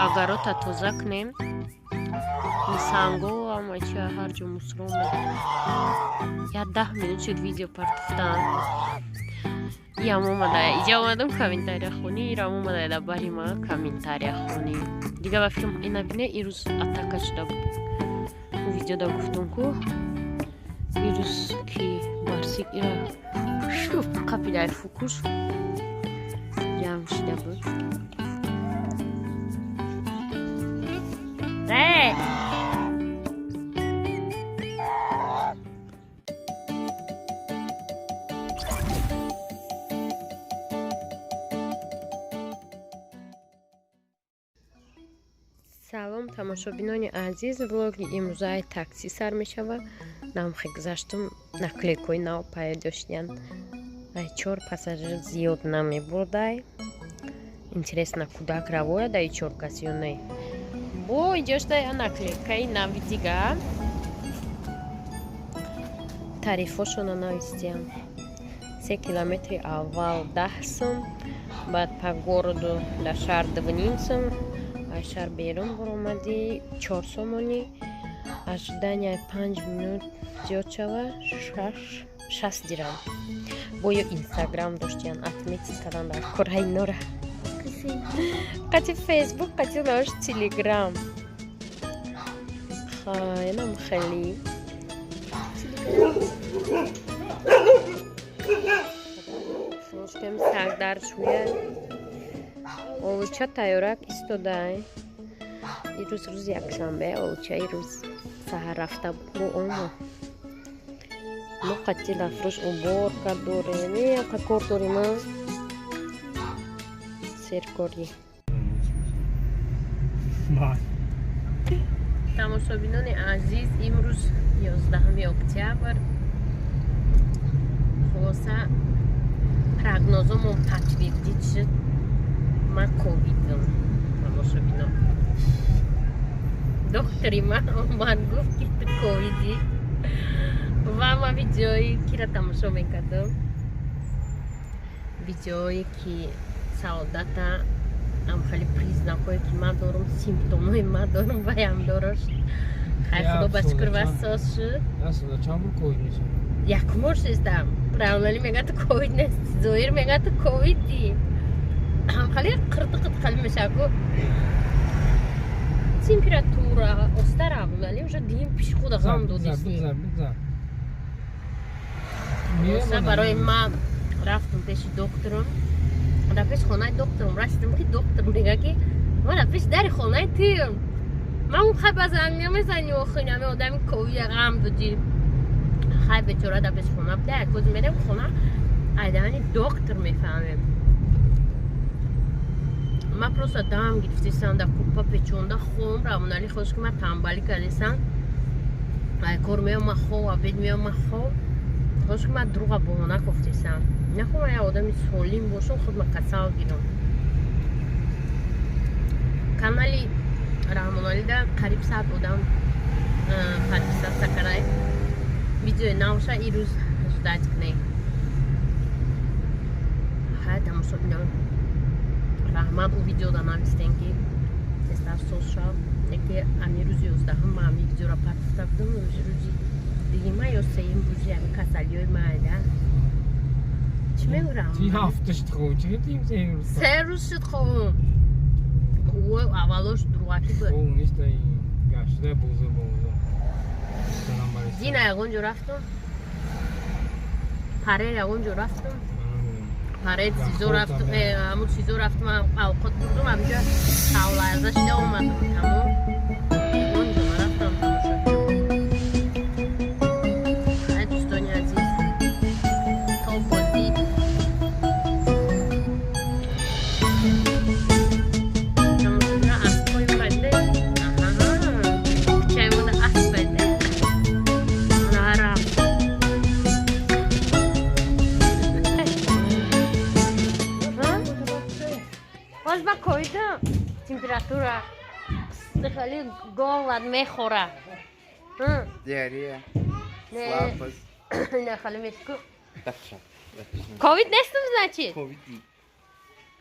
агарота тоза кунем. Санго амача ҳарҷо мусро мекунем. Я 10 минут шуд видео партофтам. Иам омада иҷа омадам комментария хонӣ, ирам омада да бари ма комментария хонӣ. Дига ба фикрам ина бине ирӯз атака шуда буд. Видеода гуфтум ку ирӯз ки барсик ира шуф қапидай фукуш ям шуда буд. салом тамошобинони азиз, влоги имрӯзаи такси сар мешавад. Намхе гузаштум наклейкои нав пайдо шуданд. Ай 4 пассажир зиёд намебурдай. Интересно, кудак равояд ай 4 каси ё не? Бо иҷошта наклейкаи нави дига. Тарифошона навистиям. 3 километри аввал 10 сум, баъд по городу до шаҳр 2,5 сум. Шар берун баромадӣ 4 сомонӣ, ожидания 5 минут зиёд шава 6 дирам. Бо ё инстаграм доштиян отметить кардан дар кораи нора. Қати фейсбук, қати наш телеграм. Хайнам хели. Шуштем сагдар шуя. Олуча тайёрак истодай. Ирӯз рӯзи якшанбе, олуча ирӯз саҳар рафта бо омо. Мо қати лафруш уборка дорем, яка кор дорем, серкорӣ. Тамошобинони азиз, имрӯз 11 октябр. Хулоса прогнозамон подтвердид шуд. Ман ковидам. Тамошобинон. Доктори ман омад гуфт ки ту ковидӣ. Ва ман видеои кира тамошо мекардам. Видеое ки саодата ам хеле признакое ки ман дорам, симптомои ман дорам, ваям дораш. Хай худо ба шукр ва сос шуд. Асла чанд бор ковид мешавад? Як мор шестам. Правнали мега ту ковид нест. Зоир мега ту ковидӣ. Хали қыртықыт хали мешаку. Температура остара вали уже дим пиш худа ғам додистим. Оса барои ман рафтум пеши докторам. Да пеш хонаи докторам растам ки доктор мега ки ман да пеш дари хонаи тим. Ман он хай базан мезани охинами одами ковия ғам доди. Хай бечора да пеш хона буда як роз мерем хона айдани доктор мефаҳмем. Ман просто дам гирифтисам да купа печонда хом равнали хош ки ман тамбалӣ кардисам. Ай кор меома хоб, обед меома хоб. Хош ки ман дуруға боҳона гуфтисам. Нахо ман як одами солим бошам, худ ман касал гирам. Канали Раҳмоналида қариб 100 одам подписатсия кардаи. Видеои навша ирӯз ждать кунед. Хай тамошобинон. Раҳмат у видеода навистем ки тестар соз шав. Яке ами рӯзи 11 ма ами видеора партофтам рӯзи дуюма ё сеюм рӯзи ами касалиёи майда. Чӣ мегӯрам? Чи ҳафта шуд хоб, чӣ гӯтим се рӯз шуд хобум. Ой, аввалош дуруғаки буд. Хоб нест ай гашта бозо. Дина ягонҷо рафтум. Парел ягонҷо рафтум. Паред чизо рафтум, ҳамун чизо рафтум, авқот бурдум, ҳамҷо ҳавларза шуда омадам. Тамом. Онҷо ма рафтам тамошобинон. Ай дӯстони азиз. То боздид. Тамошобинон аспҳои майда. Кучаимона асп байда. Ана рафт. Хош ба ковидам. Температура хеле голод мехора. Диарея. Не. Слабость. Не хеле мешку. Дача. Ковид нестум значит? Ковиди.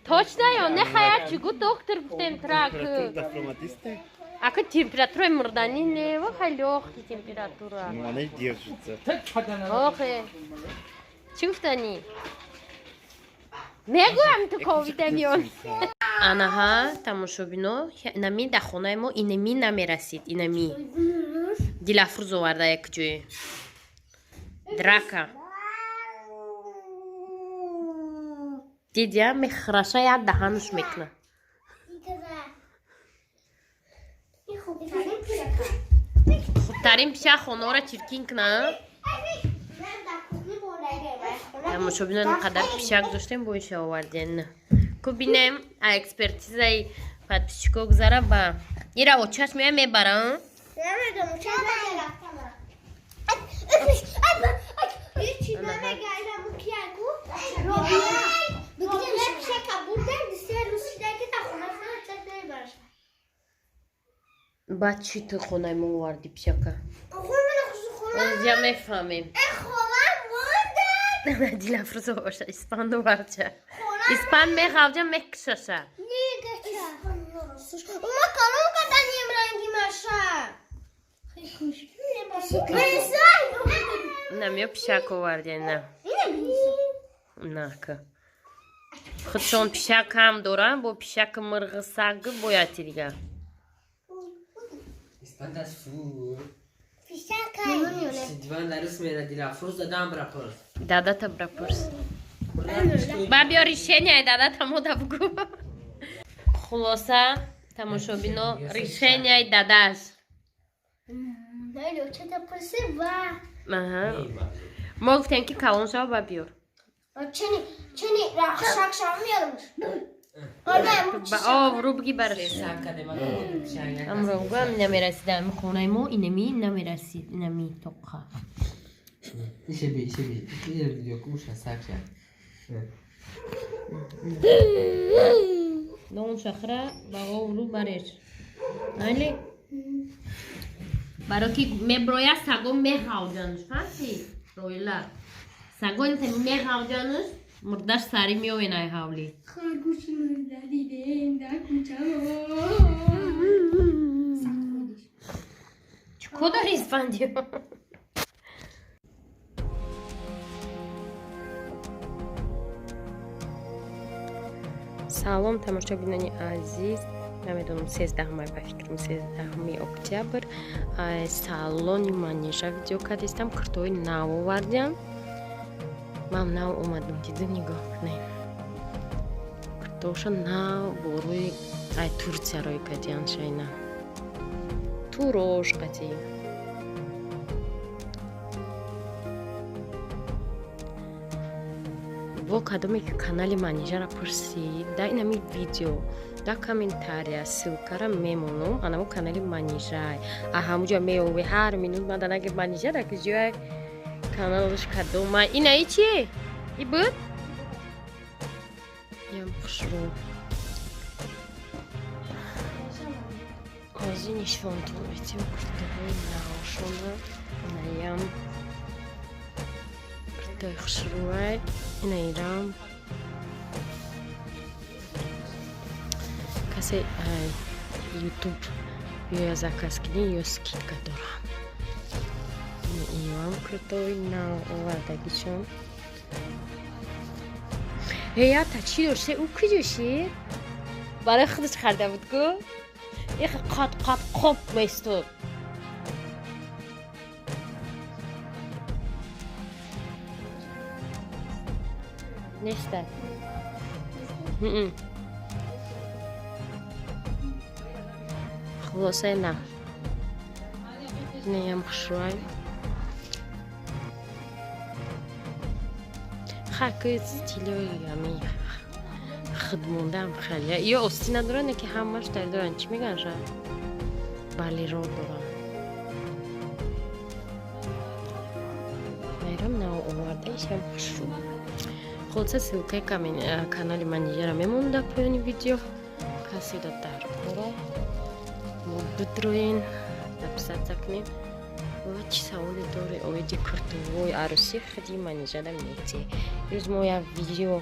Точно я не хая чигу доктор температура. Температура хроматисты? А как температура мурдани не во легкая температура. Она держится. Ох. Чуфтани. Мегуам ту ковид миён. Анаҳа тамошобино инами да хонаи мо инами намерасид инами. Дилафруз оварда як ҷое. Драка. Дидя мехраша як даҳануш мекна. хубтарин пиша хонаро чиркин кна. Тамошобино инқадар пишак доштем бо иша оварден. Ку бинем а экспертизаи подписчико гузара ба ира очаш мея мебарам. Ба чӣ ту хонаи мо оварди пишака? Я мефаҳмем. Дилафруз оварша испан оварча. Испан мехавҷа мекшаша. Намё пишак оварди на. Нака. Худшон пишак ҳам дорам, бо пишаки мирғи саги бояд дига. Ispantas fu. Divan darus mera Dilafruz dadam brapurs. Дадата брапурс. Бабиё решение дадата мода бугу. Хулоса тамошобино решение дадаш. Мо гуфтем ки калоншава бабиёр. Рӯ бигӣ бараш. Амро гуам намерасидам хонаи мо инами намерасид инами тоқа. İşebi. Diyor kuşa sakça. Don shahra ba rӯ бареш. Али? Баро ки меброя саго мехавҷануш. Фаҳмӣ? Роила. Саго инта мехавҷануш. Мурдаш сари меоен ай ҳавли. Харгуши мурда дидем дар кӯчамо. Чӣ кор дори испандиё? салом тамошобинони азиз. Намедонам 13 ба фикрам 13 октябр салони манежа видео кардистам куртои нав овардям. Мам нав омадам диду нигоҳ кунем. Куртоша нав бо рӯи ай Турсияро кадиян шайна. Турош қати. Во кадоме ки канали манежара пурсид да инами видео да комментария ссилкара мемонам анамо канали манежай а ҳамуҷа меови ҳар минут маданаги манежара ки ҷояй каналш кадома инаи чие и буд ям хушро ҳозир нишонтон битим куртаҳои навшона инаям куртаи хушрӯай инаирам касе ютуб ё заказ кунӣ ё скидка дорам. Иам крутои нав овардагишон. Ята чӣ доште? Ӯ куҷоши? Барои худаш харда будгу? Иха қат қоп местод. Нешта. Хулоса на. Неям хушрой. Хакы стилёй ами хидмондам хали. Ё остина доран ки ҳамаш дар доран чӣ меган ша? Балеро доран. Майрам на оварда ишам хушрой. Хулоса ссилкаи канали манежара мемонад дар поёни видео. Касе да дар кора. Мо бидроин написата кунем. Ва чӣ саволе дори оиди куртувои арӯси худи манежара мете. Рӯз мо як видео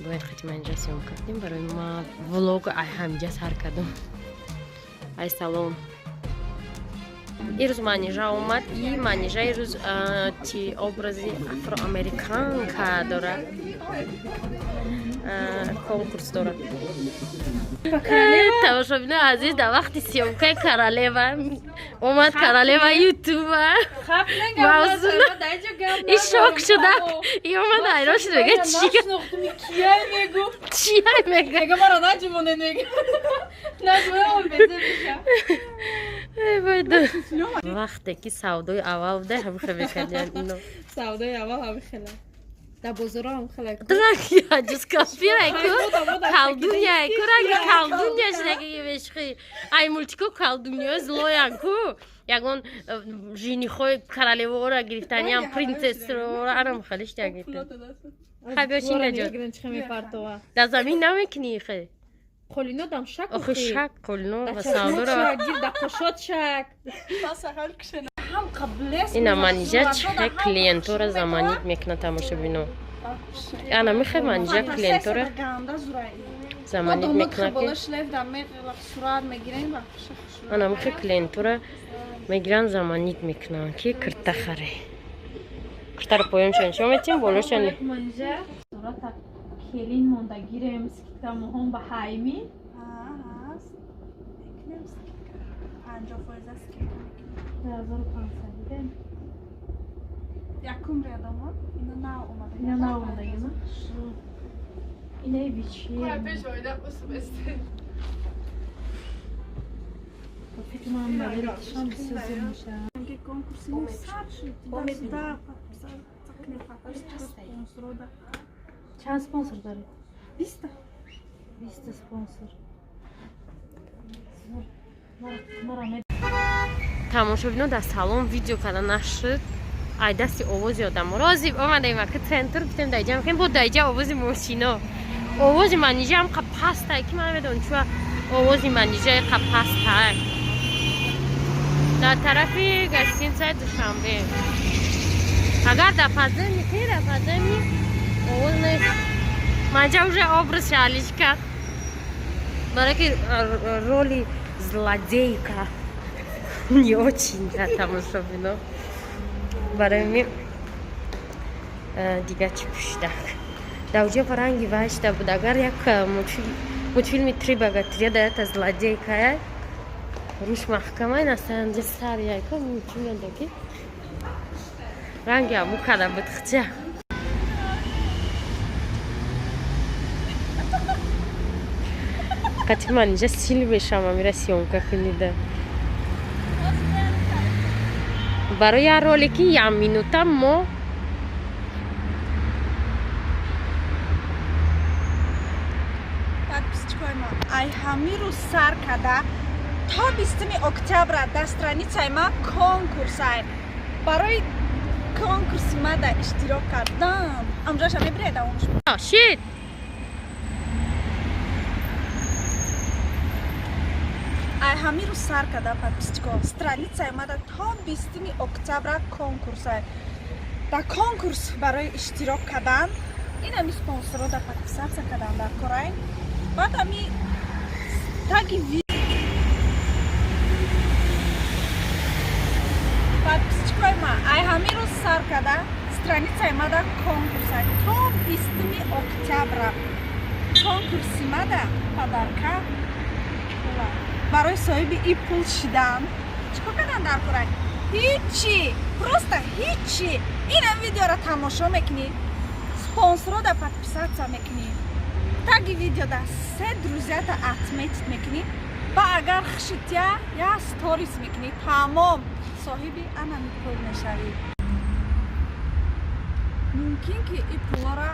باید خیلی من اینجا سیام کردیم برای ما ولوگ همینجا سر کردم. ای سلام. ایروز منیژه اومد. این منیژه ایروز تی образи афроамериканка داره. کنکورس داره. تماشابین عزیز در وقت سیامکای کارالوا اومد. کارالوا یوتیوبر موضوع این شوک شده. این اومد ایران شده بگه چیه میگه مرا نجمونه میگه وقتی که سودای اول بوده همیشه میکردن اینو سودای اول هم خیلی در بازار هم خیلی درک جز کافی رایکو کالدونیا کورا کالدونیا شده بشخی ای مولتیکو کالدونیا زلویان کو یگون جینی خوی کارالوا را گرفتنی هم پرنسس رو آرام خالش گرفتن خبرشی نجات در زمین نمیکنی خی قولینو دم شک آخه شک قولینو و سالورا در قشات شک هم قبلش اینا منیجه چه کلینتور زمانیت میکنه تماشا بینو انا میخوای منیجه کلینتور زمانیت میکنه که انا میخوای کلینتور میگیرن زمانیت میکنه که کرتا خره کرتا رو پایون چون شما میتیم بولوشن منیجه صورت کلین موندگیره مسکیتا مهم به حایمی هست نمی‌سکت 50% سکت 1500 دیگه یکم ریادامون اینو نه اومده اینا نه اومده نه اینه بیچیه فکر کنم برای شام بسازیم میشه که کنکورسیم سر شد دا چند سپانسر داری؟ 20 سپانسر تماشا بینو در سالن ویدیو کردن نشد ای دستی آواز یادم راضی اومدیم که ترنتر گفتیم دایجا میکنیم بود دایجا آواز موسینا آواز منیجه هم که پسته که من بدون چون آواز منیجه که پسته در طرفی گشتین سای دوشنبه اگر در فضای میکنی در فضای آواز نیست منجا уже образ شالیش کرد برای که رولی злодейка не очень там особенно برای می دیگه چی پوشیده در اونجا فرنگی واشته بود اگر یک مультфильме «Три богатыря» да это злодейка روش محکمه на самом деле старая яйка мультфильм таки رنگی ابو کده بود خچه قطعی من اینجا سیل بشم میره سیونکا کنیده برای یه رولیکی یه مینوتا ما подписчикой ма ай ҳамиру сар када то 20 октябр дар страницаи ма конкурсай барои конкурси ма да иштирок кардам амҷоша мебиред аонш shit ай ҳамиру сар када подписчико страницаи ма да то 20 октябр конкурсай дар конкурс барои иштирок кардан ин ами спонсоро да подписатсия кардан дар корай баъд ами таги подписчикои ма ай ҳамиру сар када страницаи ма да конкурсай то 20 октябр конкурси ма да падарка барои соҳиби и пул шидан чикор кардан дар корай ҳичи просто ҳичи инам видеоро тамошо мекунӣ спонсоро да подписатсия мекунӣ таги видео да се друзята отметить мекунӣ ва агар хушитя я сторис мекунӣ тамом соҳиби анами пул мешавӣ мумкин ки и пулора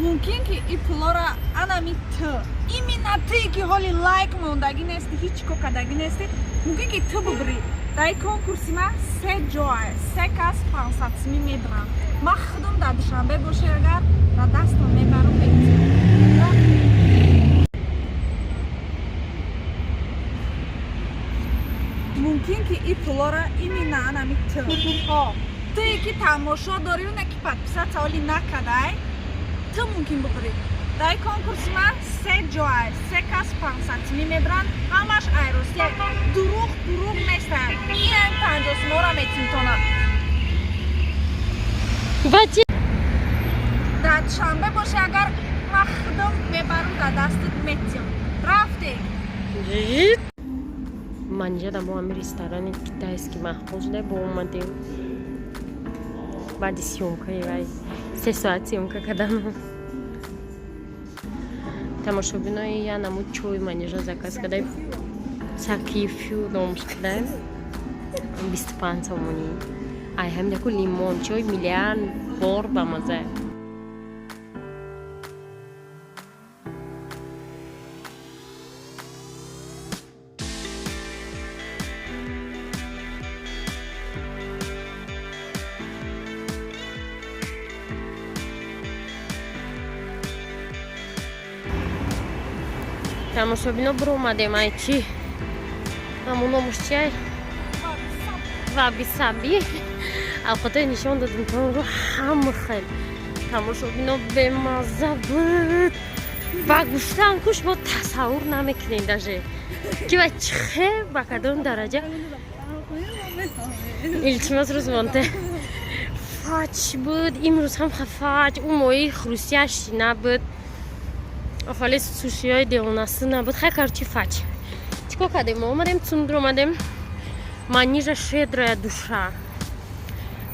мумкин ки и пулора анами ту именно тӯе ки ҳоли лайк мондагӣ нести ҳеҷ чико кардагӣ нести мумкин ки ту бубирӣ дар конкурси ма се ҷой се кас 500 сими мебирам ман худам дар душанбе боше агар дар дастам мебарам мумкин мумкин ки и пулора имина анами ту туе ки тамошо дори уна ки подписат саволи накадай ту мумкин бубурӣ дар конкурси ман 3 ҷой 3 кас 500 тими мебиранд ҳамаш айростия дуруғ нестад ин ҳами 50 сумора метимтонад дар шанбе боше агар махдум мебарам дар дастит метим рафтем من اینجا با همین رستوران کیتایسکی محفوظ ده با اومدیم بعد سیومکایی وای 3 ساعت سیومکا کردم тамошобинои я намуд чой man اینجا заказ кардем сакифю номш кардем 25 сомони ай ҳам яку лимон чой миллион бор ба маза тамошобино бир омадем ай чи ҳамон номуш чиай вабисаби авқатои нишон додим таро ҳама хел тамошобино бемазза буд ба гуштан куш мо тасаввур намекунем даже ки вай чӣ хел ба кадом дараҷа илтимос рӯзмонте фач буд имрӯз ҳам фач ӯ мои хрустяш набуд афали сушиёи делнаси набуд хай короче фач чико кардем мо омадем цундр омадем манижа шедрая душа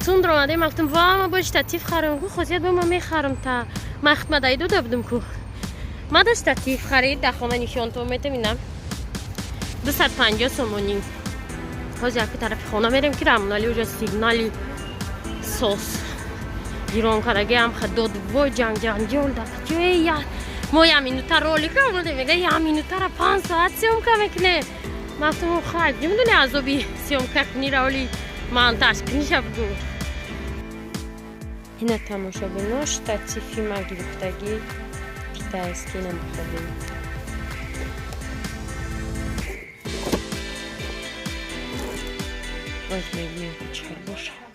цундр омадем гуфтам ва ма бо штатив харам гу хозият бо ма мехарам та ма хитмадаи дода будам ку ма да штатив харид дар хона нишонтон метавинам 250 сомонин ҳозир яки тарафи хона мерем ки рамнали уҷа сигнали сос гирон карагиам хадод вой ҷанҷанҷол дар ҷоя мо я минута ролика омаде мега я минутара 5 соат сиёмка мекунем ман гуфтам хай ҷимдуни азоби сиёмка кунӣ роли монтаж куниша бугу ина тамошобино штативи ма гирифтаги китайский намехобем возьмем чай боша